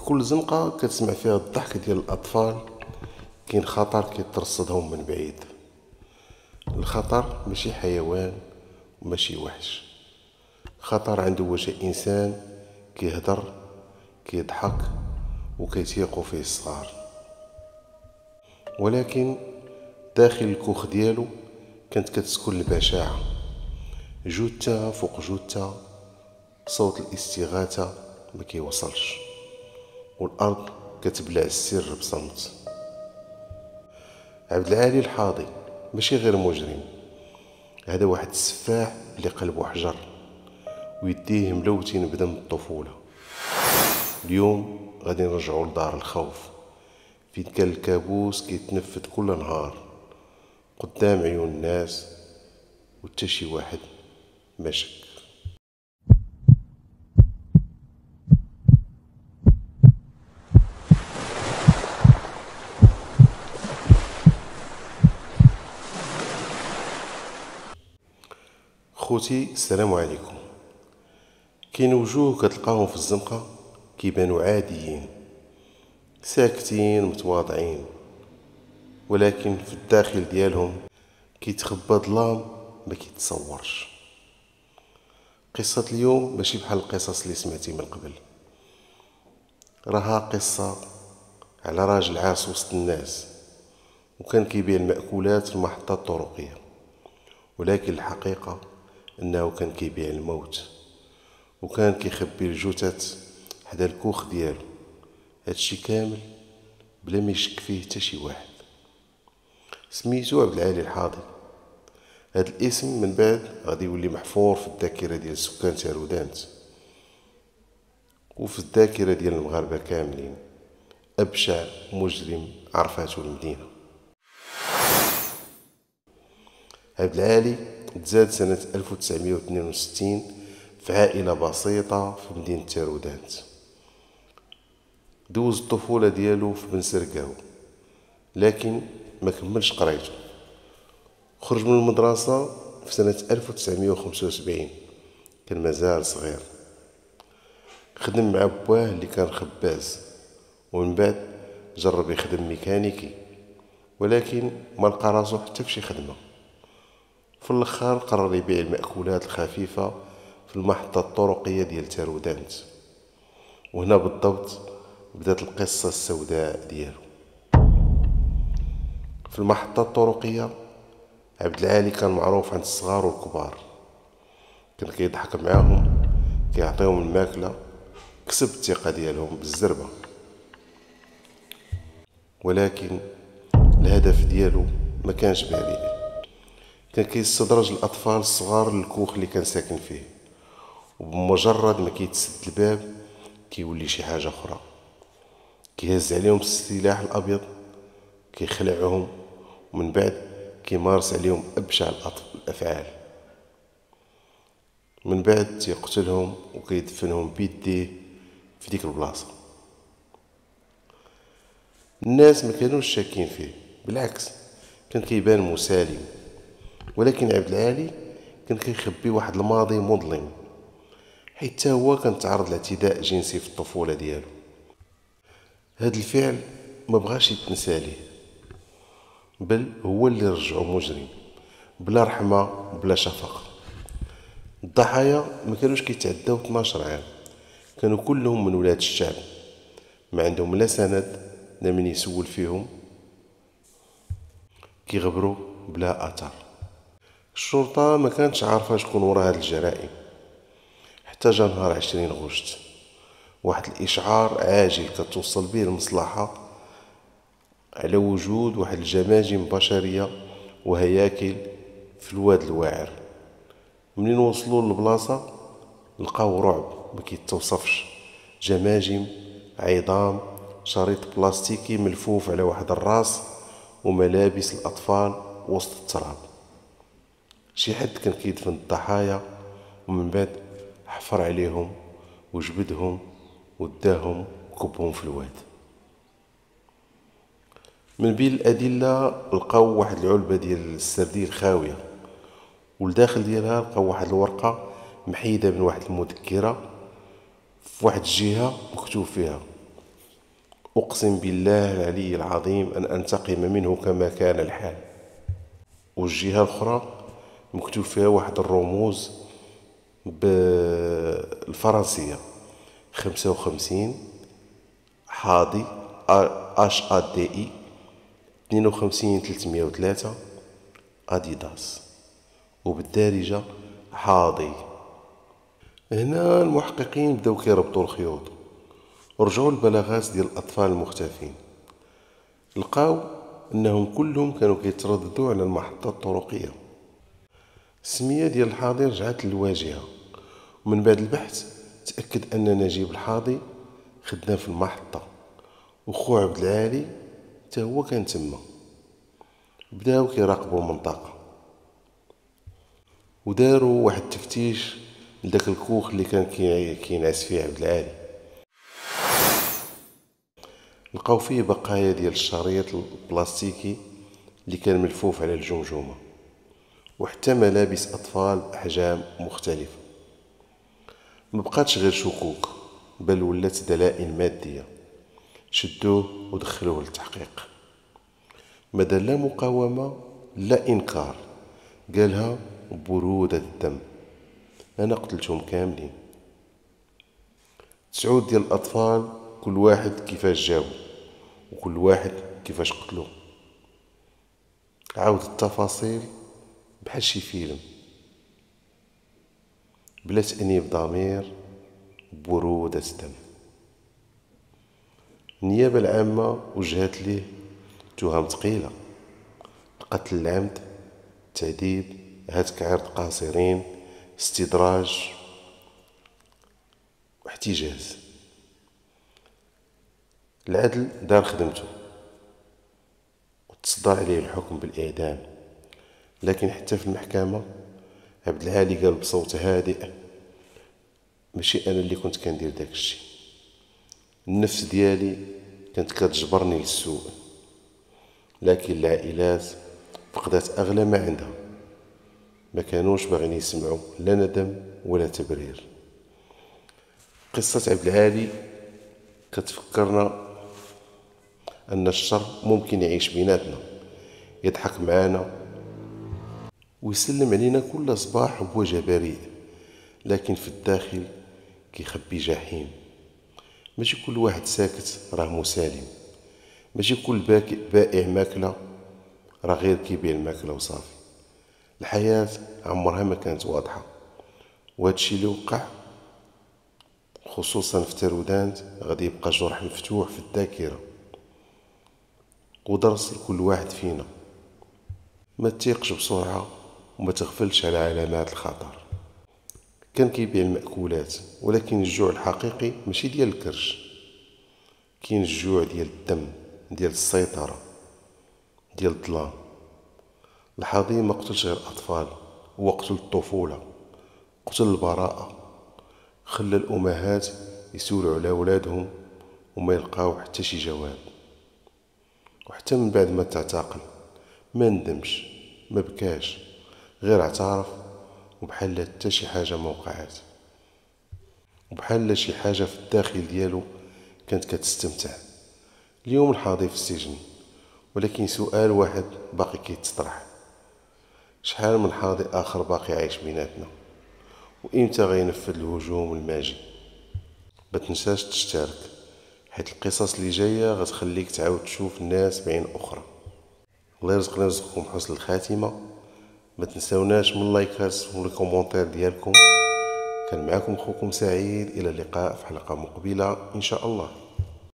في كل زنقة كتسمع فيها الضحك ديال الأطفال كاين خطر كيترصدهم من بعيد. الخطر ماشي حيوان وماشي وحش، خطر عنده وجه إنسان كيهضر كيضحك وكيتيقوا فيه الصغار، ولكن داخل الكوخ ديالو كانت كتسكن البشاعة، جثة فوق جثة، صوت الاستغاثة ما كيوصلش، والأرض كتبلع السر بصمت. عبد العالي الحاضي ماشي غير مجرم، هذا واحد السفاح اللي قلبه حجر ويديه ملوتين بدم الطفولة. اليوم غادي نرجعو لدار الخوف فين كان الكابوس كيتنفذ كل نهار قدام عيون الناس وتا شي واحد ما شك. خوتي السلام عليكم. كاين وجوه كتلقاهم في الزنقة كيبانوا عاديين ساكتين متواضعين، ولكن في الداخل ديالهم كيتخبى ظلام ما كيتصورش. قصة اليوم ماشي بحال القصص اللي سمعتي من قبل، راها قصة على راجل عاش وسط الناس وكان كيبيع المأكولات في المحطة الطرقية، ولكن الحقيقة انه كان كيبيع الموت، وكان كيخبي الجثث حدا الكوخ ديالو. هادشي كامل بلا ما يشك فيه حتى شي واحد. سميتو عبد العالي الحاضي. هاد الاسم من بعد غادي يولي محفور في الذاكرة ديال سكان تارودانت وفي الذاكرة ديال المغاربة كاملين. أبشع مجرم عرفاتو المدينة. عبد العالي تزاد سنة 1962 في عائلة بسيطة في مدينة تارودانت. دوز الطفولة ديالو في بن سرقاو، لكن ما كملش قرايته. خرج من المدرسة في سنة 1975، كان مازال صغير. خدم مع بواه اللي كان خباز، ومن بعد جرب يخدم ميكانيكي، ولكن ما لقى راسو حتى في شي خدمة. في الاخر قرر يبيع المأكولات الخفيفة في المحطة الطرقية ديال تارودانت، وهنا بالضبط بدات القصة السوداء ديالو. في المحطة الطرقية عبد العالي كان معروف عند الصغار والكبار، كان كيضحك معاهم كيعطيهم الماكلة، كسب الثقة ديالهم بالزربة. ولكن الهدف ديالو ما كانش بريء، كان كيستدرج الأطفال الصغار للكوخ اللي كان ساكن فيه، وبمجرد ما كيتسد الباب كيولي شي حاجة أخرى. كيهز عليهم السلاح الأبيض كيخلعهم، ومن بعد كيمارس عليهم أبشع الأفعال. من بعد تيقتلهم وكيدفنهم بيديه في ديك البلاصة. الناس ما كانوش شاكين فيه، بالعكس كان كيبان مسالم، ولكن عبد العالي كان كيخبي واحد الماضي مظلم، حيت هو كان تعرض لاعتداء جنسي في الطفولة ديالو. هاد الفعل ما بغاش يتنسى ليه، بل هو اللي رجعو مجرم بلا رحمة بلا شفقة. الضحايا ما كانوش كيتعداو 12 عام، كانوا كلهم من ولاد الشعب، ما عندهم لا سند لا من يسول فيهم، كيغبروا بلا اثر. الشرطة ما كانتش عارفة شكون ورا هاد الجرائم، حتى جا نهار 20 غشت واحد الإشعار عاجل كتوصل به المصلحة على وجود واحد الجماجم بشرية وهياكل في الواد الواعر. منين وصلوا للبلاصة لقاو رعب ما كيتوصفش، جماجم، عظام، شريط بلاستيكي ملفوف على واحد الراس، وملابس الأطفال وسط التراب. شي حد كان كيدفن الضحايا ومن بعد حفر عليهم وجبدهم وداهم وكبهم في الواد. من بين الأدلة لقاو واحد العلبة ديال السردين خاوية، والداخل ديالها لقاو واحد الورقة محيدة من واحد المذكرة في واحد الجهة مكتوب فيها أقسم بالله العلي العظيم أن أنتقم منه كما كان الحال. والجهة الأخرى مكتوب فيها واحد الرموز بالفرنسية: 55 حاضي HADI 52 303 أديداس، وبالدارجة حاضي. هنا المحققين بداو كيربطوا الخيوط، ورجعوا البلاغات ديال الأطفال المختفين، لقاو أنهم كلهم كانوا كيترددوا على المحطة الطرقية. السمية ديال الحاضي رجعت للواجهة، ومن بعد البحث تأكد أن نجيب الحاضي خدام في المحطة، وخو عبد العالي حتى هو كان تما. بداو كيراقبوا المنطقة، وداروا واحد التفتيش لداك الكوخ اللي كان كينعس فيه عبد العالي. لقاو فيه بقايا ديال الشريط البلاستيكي اللي كان ملفوف على الجمجمة، وحتى ملابس أطفال بأحجام مختلفة. مبقاتش غير شكوك، بل ولات دلائل مادية. شدوه ودخلوه للتحقيق. مدى لا مقاومة لا إنكار، قالها برودة الدم: أنا قتلتهم كاملين. 9 ديال الأطفال، كل واحد كيفاش جاو، وكل واحد كيفاش قتلوه. عاود التفاصيل بحال شي فيلم، بلا تأنيب ضمير، برودة دم. النيابة العامة وجهت ليه تهم ثقيلة: القتل العمد، تعذيب، هتك عرض قاصرين، استدراج واحتجاز. العدل دار خدمته وتصدر عليه الحكم بالإعدام، لكن حتى في المحكمة عبد العالي قال بصوت هادئ: ماشي أنا اللي كنت كندير داك الشي، النفس ديالي كانت كتجبرني للسوء. لكن العائلات فقدت أغلى ما عندها، ما كانوش باغيين يسمعوا لا ندم ولا تبرير. قصة عبد العالي كتفكرنا أن الشر ممكن يعيش بيناتنا، يضحك معانا ويسلم علينا كل صباح بوجه بريء، لكن في الداخل كيخبي جحيم. ماشي كل واحد ساكت راه مسالم، ماشي كل بائع ماكلة راه غير كيبيع الماكلة وصافي. الحياة عمرها ما كانت واضحة، وهادشي اللي وقع خصوصا في تارودانت غادي يبقى جرح مفتوح في الذاكرة ودرس لكل واحد فينا: ما تيقش بسرعة وما تغفلش على علامات الخطر. كان كيبيع المأكولات، ولكن الجوع الحقيقي ماشي ديال الكرش، كاين الجوع ديال الدم، ديال السيطرة، ديال الظلام. الحاضي ما قتلش غير أطفال، هو قتل الطفولة، قتل البراءة، خلى الأمهات يسولوا على أولادهم وما يلقاو حتى شي جواب. وحتى من بعد ما تعتقل ما ندمش، ما بكاش، غير اعترف، وبحال حتى شي حاجة ما وقعات، وبحال شي حاجة في الداخل ديالو كانت كتستمتع. اليوم الحاضي في السجن، ولكن سؤال واحد باقي كيتطرح: شحال من حاضي آخر باقي عايش بيناتنا، وإمتى غينفذ الهجوم الماجي؟ ما تنساش تشترك، حيت القصص اللي جاية غتخليك تعاود تشوف الناس بعين أخرى. الله يرزقنا رزقكم حسن الخاتمة. ما تنساوناش من اللايكات والكومنتير ديالكم. كان معكم خوكم سعيد، إلى اللقاء في حلقة مقبلة إن شاء الله.